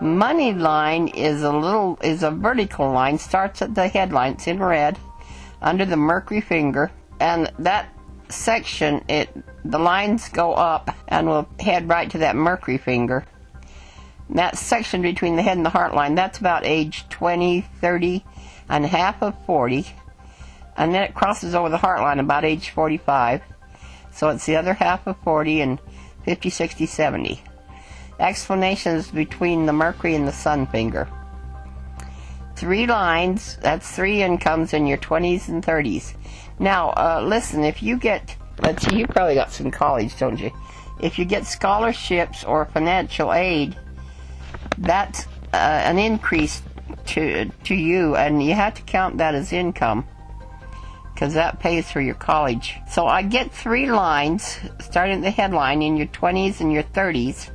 Money line is a vertical line, starts at the headline, it's in red, under the mercury finger, and that section, the lines go up and will head right to that mercury finger. And that section between the head and the heart line, that's about age 20, 30, and half of 40. And then it crosses over the heart line about age 45. So it's the other half of 40 and 50, 60, 70. Explanations between the mercury and the sun finger. 3 lines, that's 3 incomes in your 20s and 30s. Now, listen, if you get, let's see, you probably got some college, don't you? If you get scholarships or financial aid, that's an increase to you, and you have to count that as income, because that pays for your college. So I get 3 lines, starting at the headline, in your 20s and your 30s,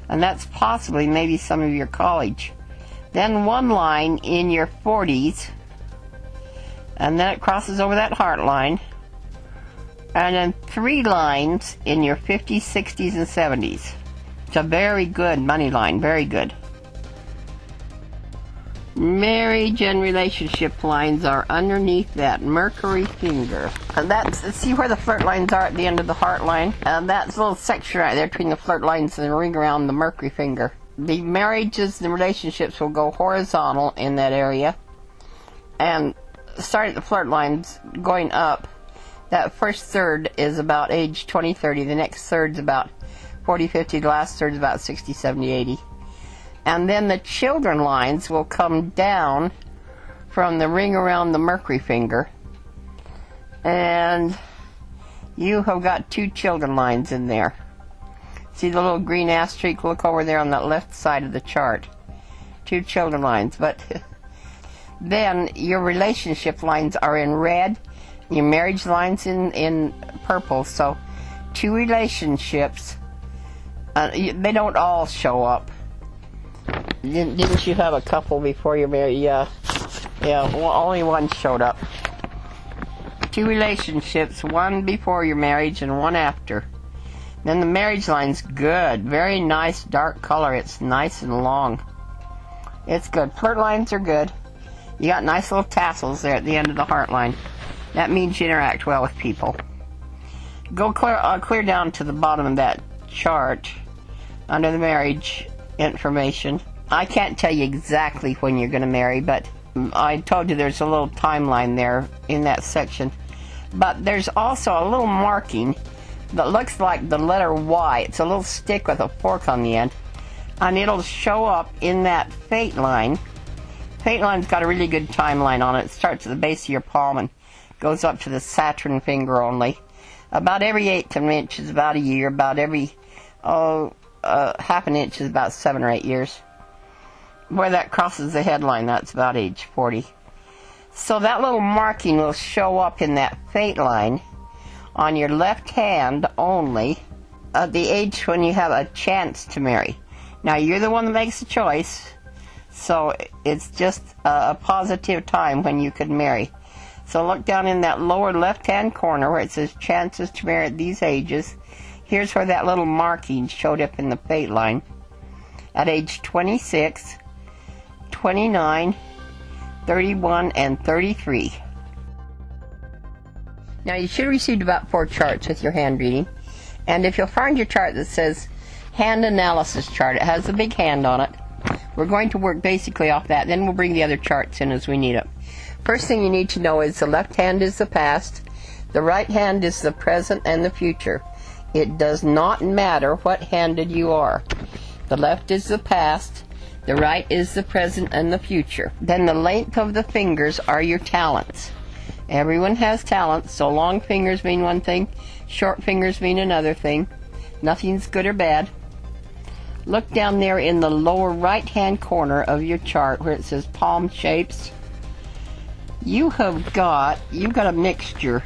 and that's possibly maybe some of your college. Then 1 line in your 40s, and then it crosses over that heart line, and then 3 lines in your 50s, 60s, and 70s. It's a very good money line, very good. Marriage and relationship lines are underneath that mercury finger. And that's, see where the flirt lines are at the end of the heart line? That's a little section right there between the flirt lines and the ring around the mercury finger. The marriages and relationships will go horizontal in that area. And start at the flirt lines going up. That first third is about age 20, 30. The next third's about 40, 50. The last third's about 60, 70, 80. And then the children lines will come down from the ring around the mercury finger. And you have got 2 children lines in there. See the little green asterisk? Look over there on that left side of the chart. 2 children lines. But then your relationship lines are in red. Your marriage lines in purple. So 2 relationships. They don't all show up. Didn't you have a couple before you married? Yeah. Well, only 1 showed up. 2 relationships, 1 before your marriage and 1 after. Then the marriage line's good. Very nice dark color. It's nice and long. It's good. Flirt lines are good. You got nice little tassels there at the end of the heart line. That means you interact well with people. Go clear down to the bottom of that chart under the marriage information. I can't tell you exactly when you're going to marry, but I told you there's a little timeline there in that section. But there's also a little marking that looks like the letter Y. It's a little stick with a fork on the end, and it'll show up in that fate line. Fate line's got a really good timeline on it. It starts at the base of your palm and goes up to the Saturn finger only. About every 1/8 of an inch is about a year. About every half an inch is about 7 or 8 years. Where that crosses the headline, that's about age 40. So that little marking will show up in that fate line on your left hand only at the age when you have a chance to marry. Now, you're the one that makes the choice, so it's just a positive time when you could marry. So look down in that lower left-hand corner where it says chances to marry at these ages. Here's where that little marking showed up in the fate line. At age 26, 29, 31, and 33. Now, you should have received about 4 charts with your hand reading. And if you'll find your chart that says hand analysis chart, it has a big hand on it. We're going to work basically off that. Then we'll bring the other charts in as we need it. First thing you need to know is the left hand is the past. The right hand is the present and the future. It does not matter what handed you are. The left is the past. The right is the present and the future. Then the length of the fingers are your talents. Everyone has talents, so long fingers mean one thing, short fingers mean another thing. Nothing's good or bad. Look down there in the lower right-hand corner of your chart where it says palm shapes. You've got a mixture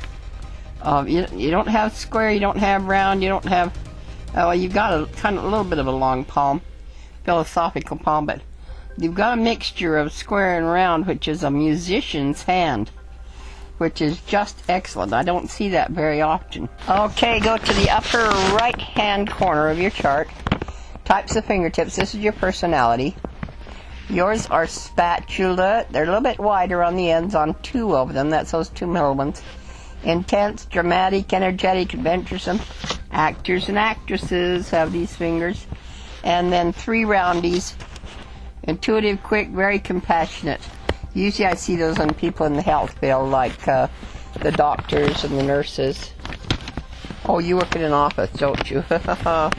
of, you don't have square, you don't have round, you don't have, you've got a little bit of a long palm, philosophical palm, but you've got a mixture of square and round, which is a musician's hand, which is just excellent. I don't see that very often. Okay, go to the upper right-hand corner of your chart. Types of fingertips. This is your personality. Yours are spatula. They're a little bit wider on the ends on 2 of them. That's those 2 middle ones. Intense, dramatic, energetic, adventuresome. Actors and actresses have these fingers. And then 3 roundies. Intuitive, quick, very compassionate. Usually I see those on people in the health field, like the doctors and the nurses. Oh, you work in an office, don't you? I'm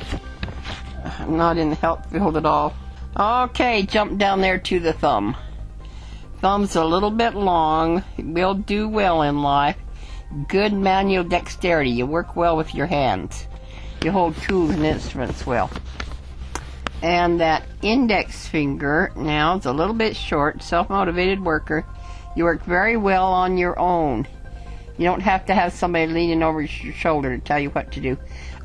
not in the health field at all. Okay, jump down there to the thumb. Thumb's a little bit long. Will do well in life. Good manual dexterity. You work well with your hands. You hold tools and instruments well. And that index finger now is a little bit short. Self-motivated worker. You work very well on your own. You don't have to have somebody leaning over your shoulder to tell you what to do.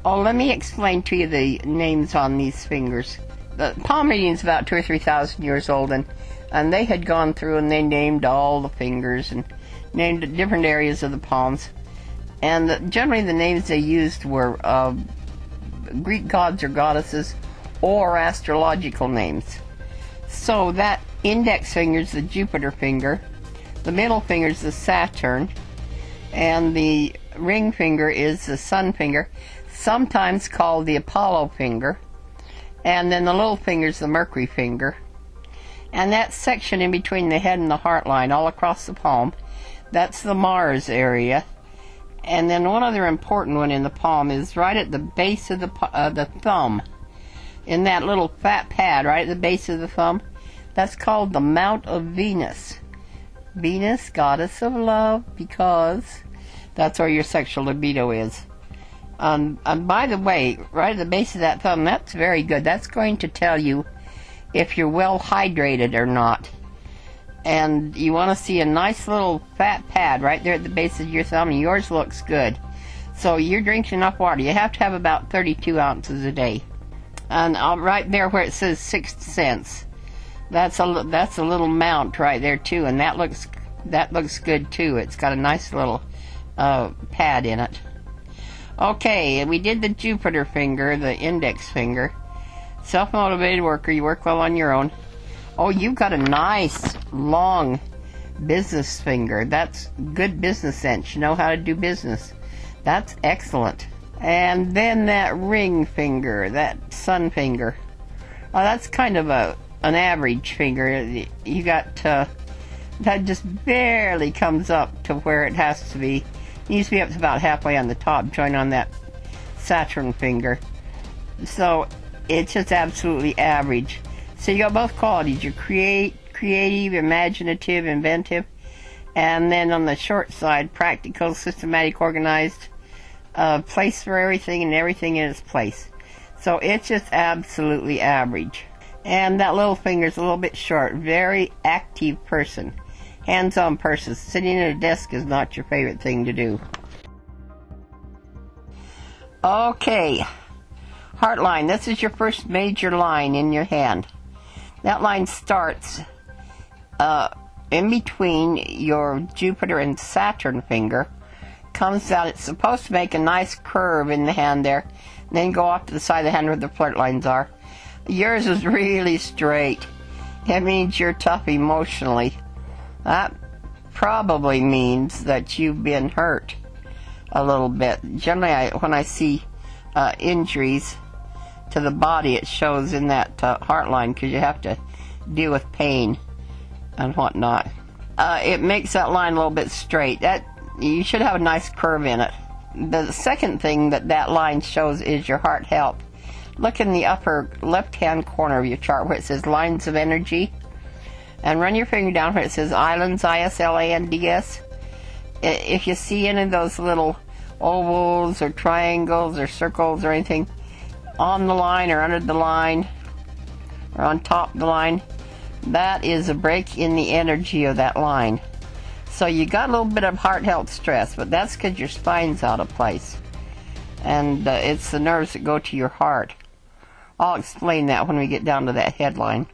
Oh, let me explain to you the names on these fingers. The palm reading is about 2,000 or 3,000 years old, and they had gone through and they named all the fingers and named different areas of the palms. And generally the names they used were Greek gods or goddesses or astrological names. So that index finger is the Jupiter finger, the middle finger is the Saturn, and the ring finger is the Sun finger, sometimes called the Apollo finger, and then the little finger is the Mercury finger. And that section in between the head and the heart line, all across the palm, that's the Mars area. And then one other important one in the palm is right at the base of the thumb, in that little fat pad right at the base of the thumb. That's called the Mount of Venus. Venus, goddess of love, because that's where your sexual libido is. And by the way, right at the base of that thumb, that's very good. That's going to tell you if you're well hydrated or not. And you want to see a nice little fat pad right there at the base of your thumb, and yours looks good. So you're drinking enough water. You have to have about 32 ounces a day. And right there where it says sixth sense, that's a little mount right there too, and that looks good too. It's got a nice little pad in it. Okay, we did the Jupiter finger, the index finger. Self-motivated worker, you work well on your own. Oh, you've got a nice, long business finger. That's good business sense. You know how to do business. That's excellent. And then that ring finger, that sun finger. Oh, that's kind of an average finger. You got, that just barely comes up to where it has to be. It needs to be up to about halfway on the top, join on that Saturn finger. So it's just absolutely average. So you got both qualities. You're creative, imaginative, inventive, and then on the short side, practical, systematic, organized, place for everything and everything in its place. So it's just absolutely average. And that little finger's a little bit short. Very active person. Hands-on person. Sitting at a desk is not your favorite thing to do. Okay. Heart line. This is your first major line in your hand. That line starts in between your Jupiter and Saturn finger. Comes out. It's supposed to make a nice curve in the hand there. And then go off to the side of the hand where the flirt lines are. Yours is really straight. It means you're tough emotionally. That probably means that you've been hurt a little bit. Generally, when I see injuries to the body, it shows in that heart line, because you have to deal with pain and whatnot. It makes that line a little bit straight. That you should have a nice curve in it. The second thing that line shows is your heart health. Look in the upper left-hand corner of your chart where it says lines of energy, and run your finger down where it says islands, ISLANDS. If you see any of those little ovals or triangles or circles or anything on the line or under the line or on top of the line, that is a break in the energy of that line. So you got a little bit of heart health stress, but that's because your spine's out of place. And it's the nerves that go to your heart. I'll explain that when we get down to that headline.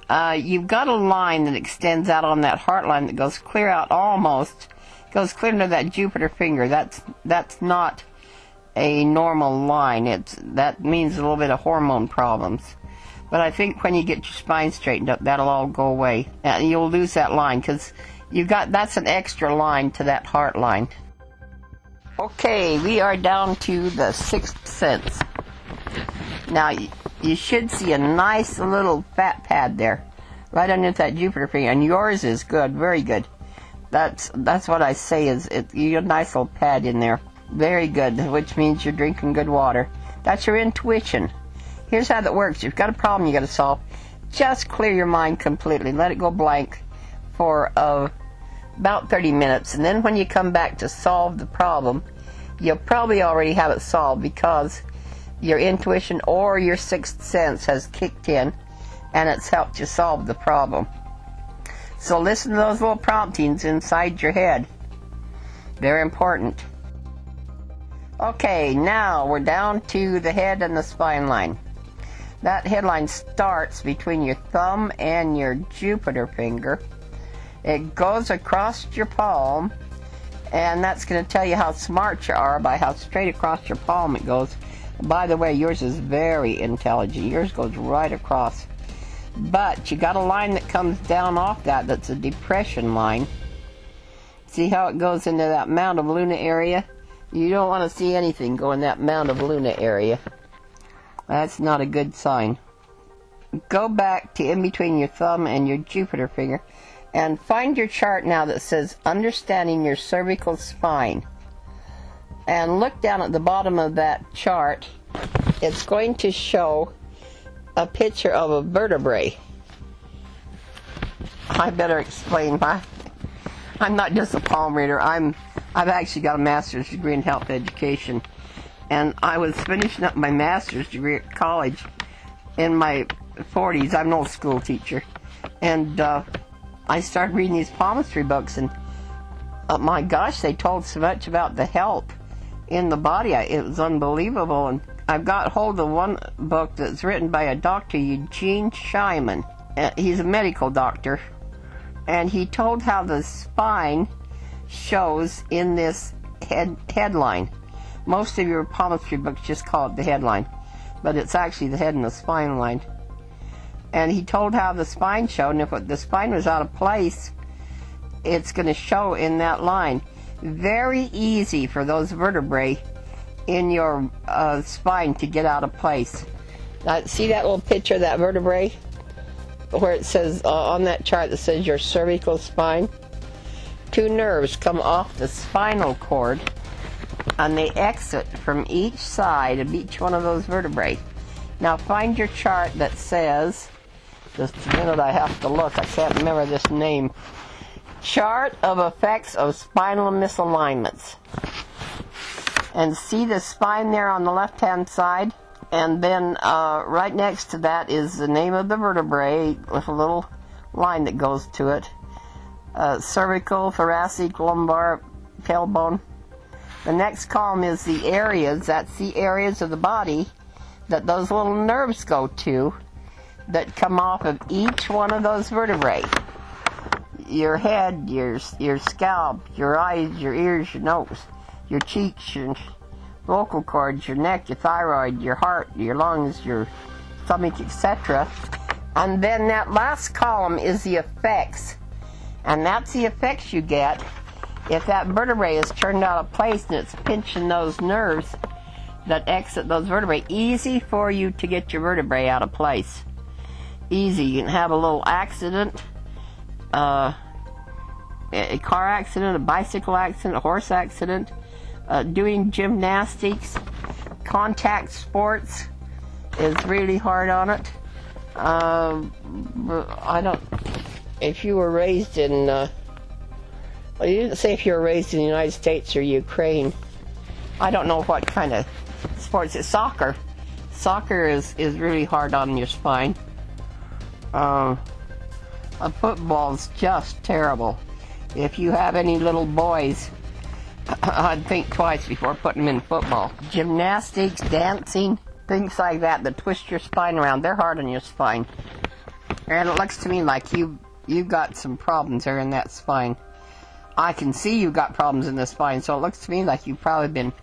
You've got a line that extends out on that heart line that goes clear out almost, goes clear into that Jupiter finger. That's not a normal line. That means a little bit of hormone problems. But I think when you get your spine straightened up, that'll all go away. And you'll lose that line, because that's an extra line to that heart line. Okay, we are down to the sixth sense. Now, you should see a nice little fat pad there, right underneath that Jupiter finger, and yours is good, very good. That's what I say is you got a nice little pad in there, very good, which means you're drinking good water. That's your intuition. Here's how that works. If you've got a problem you got to solve, just clear your mind completely. Let it go blank for about 30 minutes, and then when you come back to solve the problem, you'll probably already have it solved because your intuition or your sixth sense has kicked in and it's helped you solve the problem. So listen to those little promptings inside your head. They're important. Okay, now we're down to the head and the spine line. That headline starts between your thumb and your Jupiter finger. It goes across your palm, and that's going to tell you how smart you are by how straight across your palm it goes. By the way, yours is very intelligent. Yours goes right across. But you got a line that comes down off that's a depression line. See how it goes into that Mount of Luna area? You don't want to see anything go in that Mount of Luna area. That's not a good sign. Go back to in between your thumb and your Jupiter finger and find your chart now that says Understanding Your Cervical Spine. And look down at the bottom of that chart. It's going to show a picture of a vertebrae. I better explain why. I'm not just a palm reader. I've actually got a master's degree in health education. And I was finishing up my master's degree at college in my 40s. I'm an old school teacher. And I started reading these palmistry books, and my gosh, they told so much about the health in the body. It was unbelievable. And I've got hold of one book that's written by a Dr. Eugene Scheiman. He's a medical doctor. And he told how the spine shows in this headline. Most of your palmistry books just call it the headline, but it's actually the head and the spine line. And he told how the spine showed, and if the spine was out of place, it's going to show in that line. Very easy for those vertebrae in your spine to get out of place. Now, see that little picture of that vertebrae? Where it says, on that chart that says your cervical spine? Two nerves come off the spinal cord, and they exit from each side of each one of those vertebrae. Now find your chart that says, just a minute, I have to look, I can't remember this name. Chart of Effects of Spinal Misalignments. And see the spine there on the left-hand side? And then right next to that is the name of the vertebrae with a little line that goes to it. Cervical, thoracic, lumbar, tailbone. The next column is the areas. That's the areas of the body that those little nerves go to that come off of each one of those vertebrae. Your head, your scalp, your eyes, your ears, your nose, your cheeks, your vocal cords, your neck, your thyroid, your heart, your lungs, your stomach, etc. And then that last column is the effects. And that's the effects you get if that vertebrae is turned out of place and it's pinching those nerves that exit those vertebrae. Easy for you to get your vertebrae out of place. Easy. You can have a little accident, a car accident, a bicycle accident, a horse accident, doing gymnastics, contact sports is really hard on it. If you were raised in, well, you didn't say if you were raised in the United States or Ukraine. I don't know what kind of sports. It's soccer. Soccer is really hard on your spine. A football's just terrible. If you have any little boys, I'd think twice before putting them in football. Gymnastics, dancing, things like that twist your spine around, they're hard on your spine. And it looks to me like you've got some problems there in that spine. I can see you've got problems in the spine, so it looks to me like you've probably been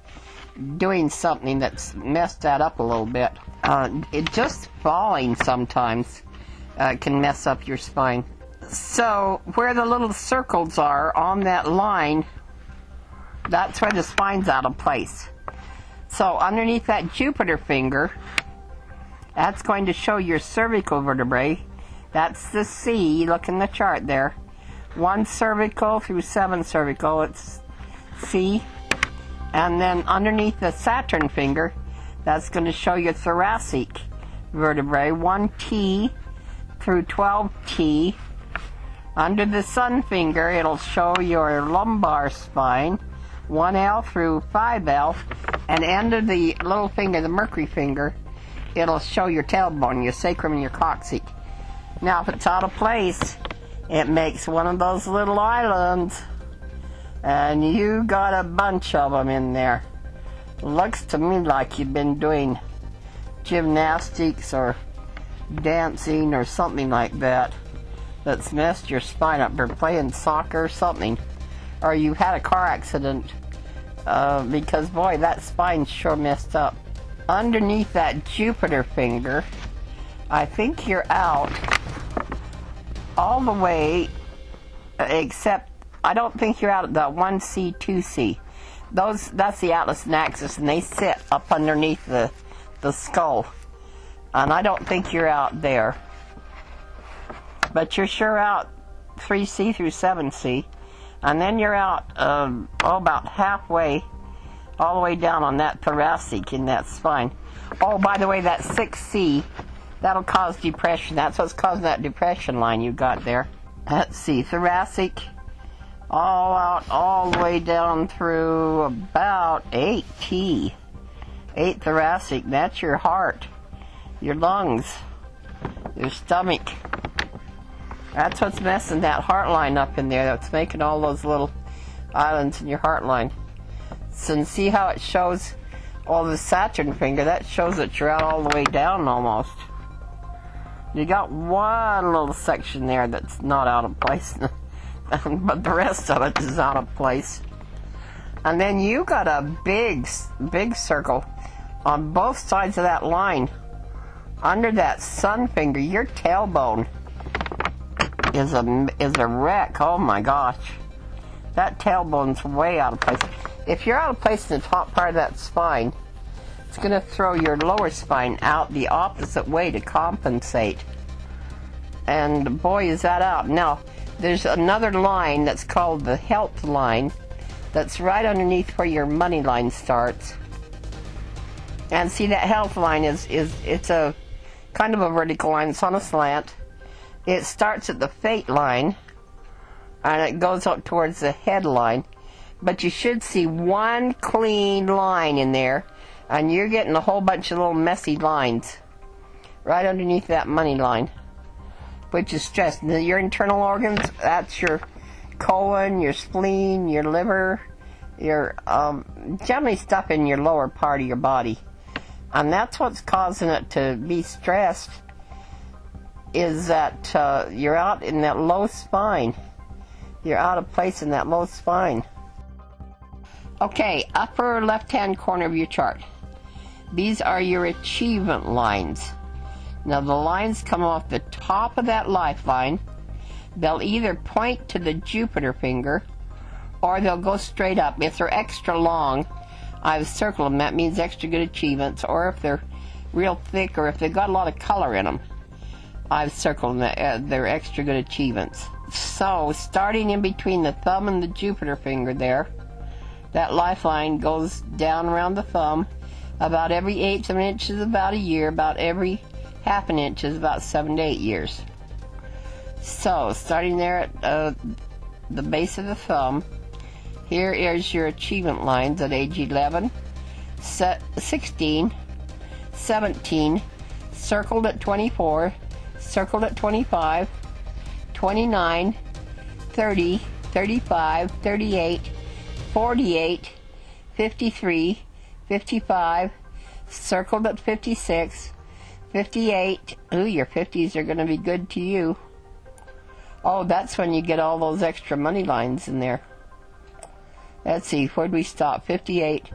doing something that's messed that up a little bit. It just falling sometimes can mess up your spine. So where the little circles are on that line, that's where the spine's out of place. So underneath that Jupiter finger, that's going to show your cervical vertebrae. That's the C. Look in the chart there. 1 cervical through 7 cervical. It's C. And then underneath the Saturn finger, that's going to show your thoracic vertebrae. 1T through 12T. Under the Sun finger, it'll show your lumbar spine. 1L through 5L. And under the little finger, the Mercury finger, it'll show your tailbone, your sacrum, and your coccyx. Now, if it's out of place, it makes one of those little islands, and you got a bunch of them in there. Looks to me like you've been doing gymnastics or dancing or something like that that's messed your spine up, or playing soccer or something, or you had a car accident, because boy, that spine's sure messed up. Underneath that Jupiter finger, I think you're out all the way, except I don't think you're out at the 1C, 2C. That's the atlas and axis, and they sit up underneath the skull. And I don't think you're out there. But you're sure out 3C through 7C. And then you're out about halfway, all the way down on that thoracic in that spine. Oh, by the way, that 6C, that'll cause depression. That's what's causing that depression line you got there. Let's see, thoracic, all out, all the way down through about 8T. 8 thoracic, that's your heart, your lungs, your stomach. That's what's messing that heart line up in there. That's making all those little islands in your heart line. So, and see how it shows all the Saturn finger? That shows that you're out all the way down almost. You got one little section there that's not out of place, but the rest of it is out of place. And then you got a big circle on both sides of that line. Under that Sun finger, your tailbone is a wreck. Oh my gosh, that tailbone's way out of place. If you're out of place in the top part of that spine, it's going to throw your lower spine out the opposite way to compensate. And boy, is that out. Now, there's another line that's called the health line that's right underneath where your money line starts. And see, that health line it's a kind of a vertical line. It's on a slant. It starts at the fate line, and it goes up towards the head line. But you should see one clean line in there, and you're getting a whole bunch of little messy lines right underneath that money line, which is stress. Your internal organs, that's your colon, your spleen, your liver, your generally stuff in your lower part of your body. And that's what's causing it to be stressed, is that you're out in that low spine. You're out of place in that low spine. Okay, upper left-hand corner of your chart. These are your achievement lines. Now the lines come off the top of that lifeline. They'll either point to the Jupiter finger, or they'll go straight up. If they're extra long, I've circled them. That means extra good achievements. Or if they're real thick, or if they've got a lot of color in them, I've circled them. They're extra good achievements. So starting in between the thumb and the Jupiter finger there, that lifeline goes down around the thumb. About every 1/8 of an inch is about a year. About every 1/2 an inch is about 7 to 8 years. So starting there at the base of the thumb, here is your achievement lines at age 11, 16, 17, circled at 24, circled at 25, 29, 30, 35, 38, 48, 53, 55, circled at 56, 58. Ooh, your 50s are going to be good to you. Oh, that's when you get all those extra money lines in there. Let's see, where'd we stop? 58,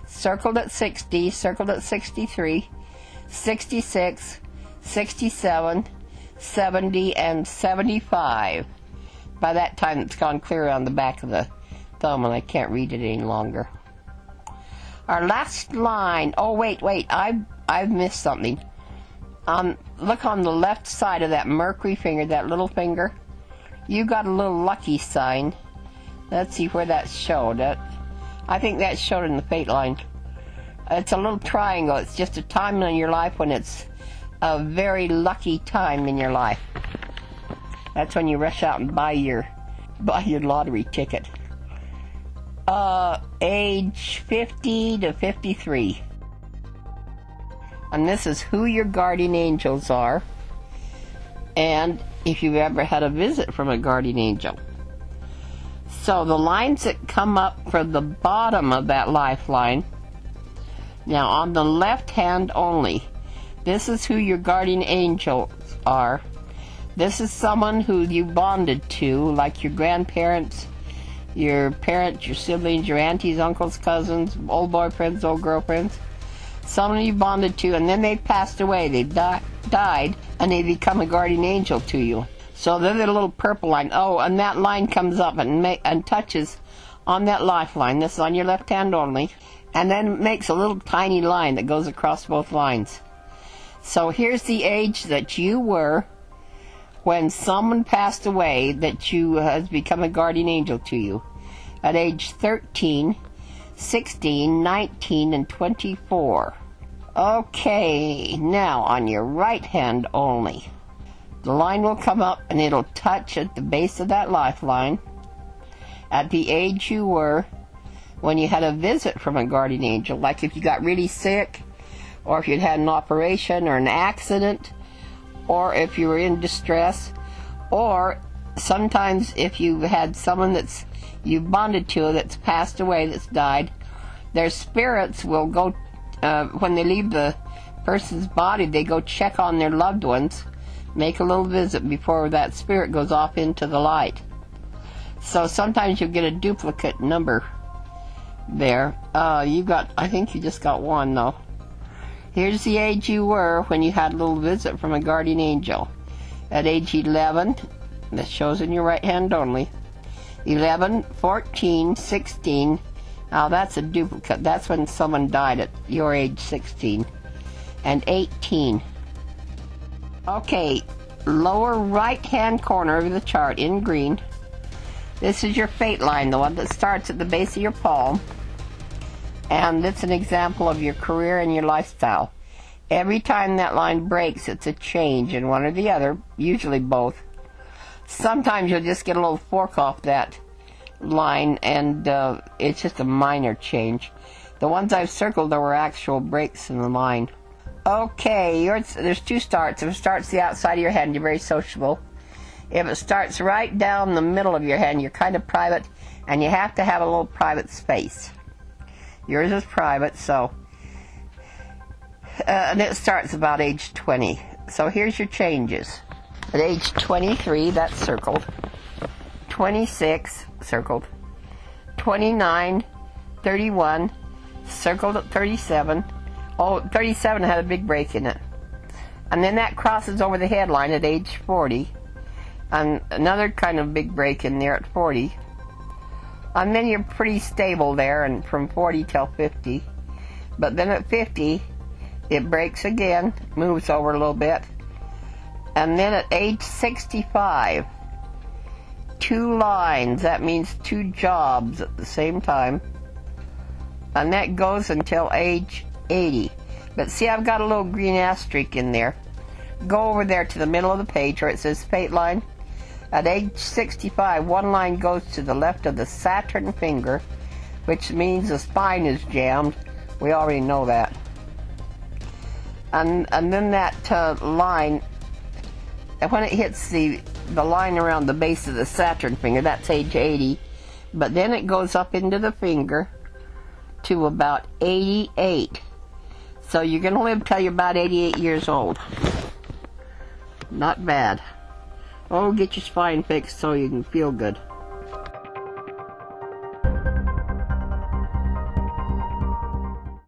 circled at 60, circled at 63, 66, 67, 70, and 75. By that time, it's gone clear on the back of the thumb, and I can't read it any longer. Our last line. Oh, wait. I've missed something. Look on the left side of that mercury finger, that little finger. You got a little lucky sign. Let's see where that showed. I think that showed in the fate line. It's a little triangle. It's just a time in your life when it's a very lucky time in your life. That's when you rush out and buy your lottery ticket. Age 50 to 53. And this is who your guardian angels are, and if you've ever had a visit from a guardian angel. So the lines that come up from the bottom of that lifeline, now on the left hand only, this is who your guardian angels are. This is someone who you bonded to, like your grandparents, your parents, your siblings, your aunties, uncles, cousins, old boyfriends, old girlfriends. Someone you bonded to, and then they passed away. They died, and they become a guardian angel to you. So they're the little purple line. Oh, and that line comes up and touches on that lifeline. This is on your left hand only. And then makes a little tiny line that goes across both lines. So here's the age that you were when someone passed away that you has become a guardian angel to you. At age 13, 16, 19, and 24. Okay, now on your right hand only. The line will come up and it'll touch at the base of that lifeline at the age you were when you had a visit from a guardian angel, like if you got really sick, or if you'd had an operation or an accident, or if you were in distress, or sometimes if you had someone that's you bonded to that's passed away, that's died. Their spirits will go, when they leave the person's body, they go check on their loved ones, make a little visit before that spirit goes off into the light. So sometimes you'll get a duplicate number there. I think you just got one though. Here's the age you were when you had a little visit from a guardian angel. At age 11, that shows in your right hand only. 11, 14, 16. Now that's a duplicate. That's when someone died at your age 16. And 18. Okay, lower right hand corner of the chart in green. This is your fate line, the one that starts at the base of your palm. And it's an example of your career and your lifestyle. Every time that line breaks, it's a change in one or the other, usually both. Sometimes you'll just get a little fork off that line, and it's just a minor change. The ones I've circled, there were actual breaks in the line. Okay, there's two starts. If it starts the outside of your hand, you're very sociable. If it starts right down the middle of your hand, you're kind of private, and you have to have a little private space. Yours is private, so... and it starts about age 20. So here's your changes. At age 23, that's circled. 26, circled. 29, 31, circled at 37. Oh, 37 had a big break in it. And then that crosses over the headline at age 40. And another kind of big break in there at 40. And then you're pretty stable there, and from 40 till 50. But then at 50, it breaks again, moves over a little bit. And then at age 65, 2 lines, that means 2 jobs at the same time. And that goes until age 80. But see, I've got a little green asterisk in there. Go over there to the middle of the page where it says fate line. At age 65, 1 line goes to the left of the Saturn finger, which means the spine is jammed. We already know that. And then that line, when it hits the line around the base of the Saturn finger, that's age 80. But then it goes up into the finger to about 88. So you're going to live till you're about 88 years old. Not bad. Oh, get your spine fixed so you can feel good.